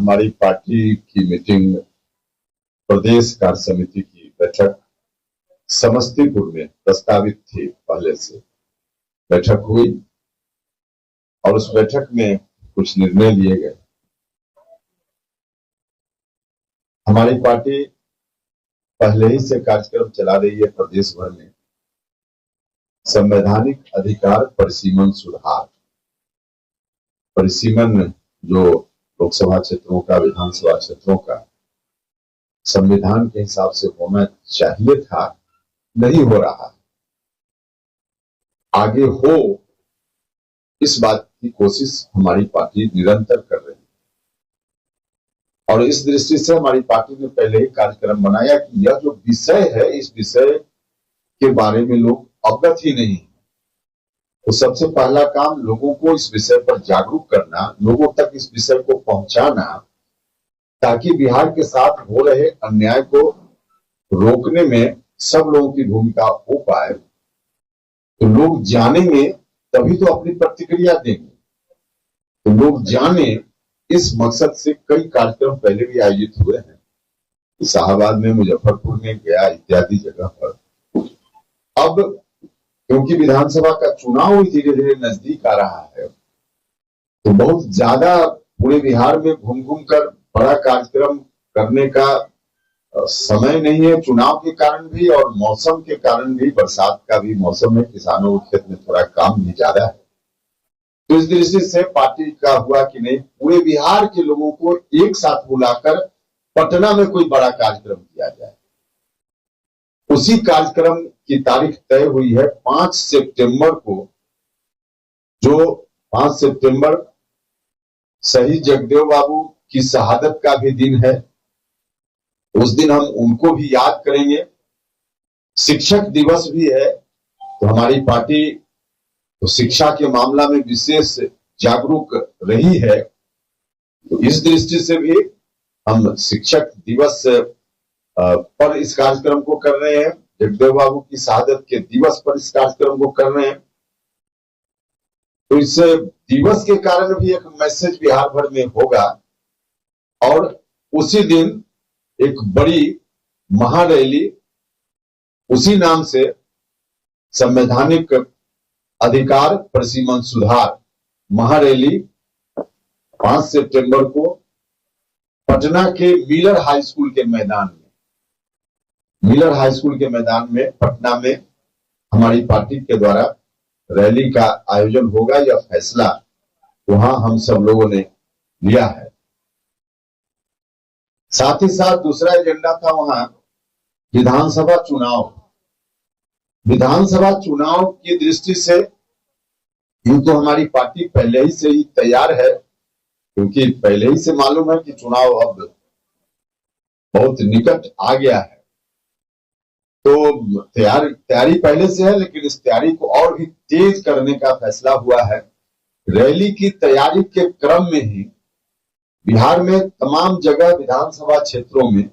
हमारी पार्टी की मीटिंग, प्रदेश कार्य समिति की बैठक समस्तीपुर में प्रस्तावित थी। पहले से बैठक हुई और उस बैठक में कुछ निर्णय लिए गए। हमारी पार्टी पहले ही से कार्यक्रम चला रही है प्रदेश भर में संवैधानिक अधिकार परिसीमन सुधार। परिसीमन जो लोकसभा क्षेत्रों का, विधानसभा क्षेत्रों का संविधान के हिसाब से होना चाहिए था, नहीं हो रहा। आगे हो, इस बात की कोशिश हमारी पार्टी निरंतर कर रही है और इस दृष्टि से हमारी पार्टी ने पहले ही कार्यक्रम बनाया कि यह जो विषय है, इस विषय के बारे में लोग अवगत ही नहीं। तो सबसे पहला काम लोगों को इस विषय पर जागरूक करना, लोगों तक इस विषय को पहुंचाना, ताकि बिहार के साथ हो रहे अन्याय को रोकने में सब लोगों की भूमिका हो पाए। तो लोग जानेंगे तभी तो अपनी प्रतिक्रिया देंगे। तो लोग जाने, इस मकसद से कई कार्यक्रम पहले भी आयोजित हुए हैं, इलाहाबाद में, मुजफ्फरपुर में, गया इत्यादि जगह पर। अब क्योंकि विधानसभा का चुनाव धीरे धीरे नजदीक आ रहा है, तो बहुत ज्यादा पूरे बिहार में घूम घूम कर बड़ा कार्यक्रम करने का समय नहीं है, चुनाव के कारण भी और मौसम के कारण भी। बरसात का भी मौसम है, किसानों के खेत में थोड़ा काम भी ज्यादा है। तो इस दृष्टि से पार्टी का हुआ कि नहीं, पूरे बिहार के लोगों को एक साथ बुलाकर पटना में कोई बड़ा कार्यक्रम किया जाए। उसी कार्यक्रम की तारीख तय हुई है 5 सितंबर को, जो 5 सितंबर शहीद जगदेव बाबू की शहादत का भी दिन है। उस दिन हम उनको भी याद करेंगे। शिक्षक दिवस भी है, तो हमारी पार्टी तो शिक्षा के मामला में विशेष जागरूक रही है। तो इस दृष्टि से भी हम शिक्षक दिवस पर इस कार्यक्रम को कर रहे हैं। जगदेव बाबू की शहादत के दिवस पर इस कार्यक्रम को कर रहे हैं। तो इस दिवस के कारण भी एक मैसेज बिहार भर में होगा और उसी दिन एक बड़ी महारैली उसी नाम से संवैधानिक अधिकार परिसीमन सुधार महारैली 5 सितंबर को पटना के मिलर हाई स्कूल के मैदान में, पटना में हमारी पार्टी के द्वारा रैली का आयोजन होगा। यह फैसला वहां हम सब लोगों ने लिया है। साथ ही साथ दूसरा एजेंडा था वहां विधानसभा चुनाव की दृष्टि से यूं तो हमारी पार्टी पहले ही से ही तैयार है, क्योंकि पहले ही से मालूम है कि चुनाव अब बहुत निकट आ गया है। तो तैयारी पहले से है, लेकिन इस तैयारी को और भी तेज करने का फैसला हुआ है। रैली की तैयारी के क्रम में ही बिहार में तमाम जगह विधानसभा क्षेत्रों में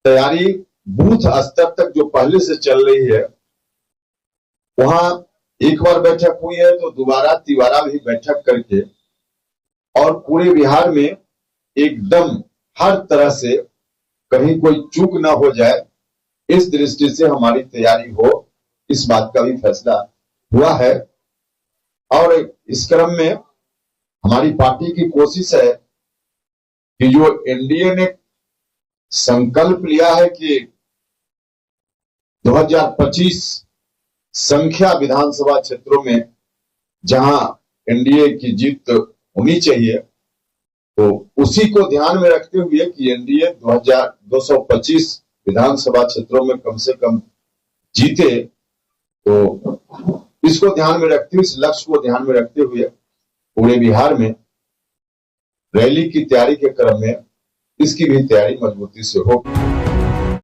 तैयारी बूथ स्तर तक जो पहले से चल रही है, वहां एक बार बैठक हुई है तो दोबारा तिबारा भी बैठक करके और पूरे बिहार में एकदम हर तरह से कहीं कोई चूक ना हो जाए, इस दृष्टि से हमारी तैयारी हो, इस बात का भी फैसला हुआ है। और इस क्रम में हमारी पार्टी की कोशिश है कि जो एनडीए ने संकल्प लिया है कि 2025 संख्या विधानसभा क्षेत्रों में जहां एनडीए की जीत होनी चाहिए, तो उसी को ध्यान में रखते हुए कि एनडीए 225 विधानसभा क्षेत्रों में कम से कम जीते, तो इसको ध्यान में रखते हुए, इस लक्ष्य को ध्यान में रखते हुए पूरे बिहार में रैली की तैयारी के क्रम में इसकी भी तैयारी मजबूती से होगी।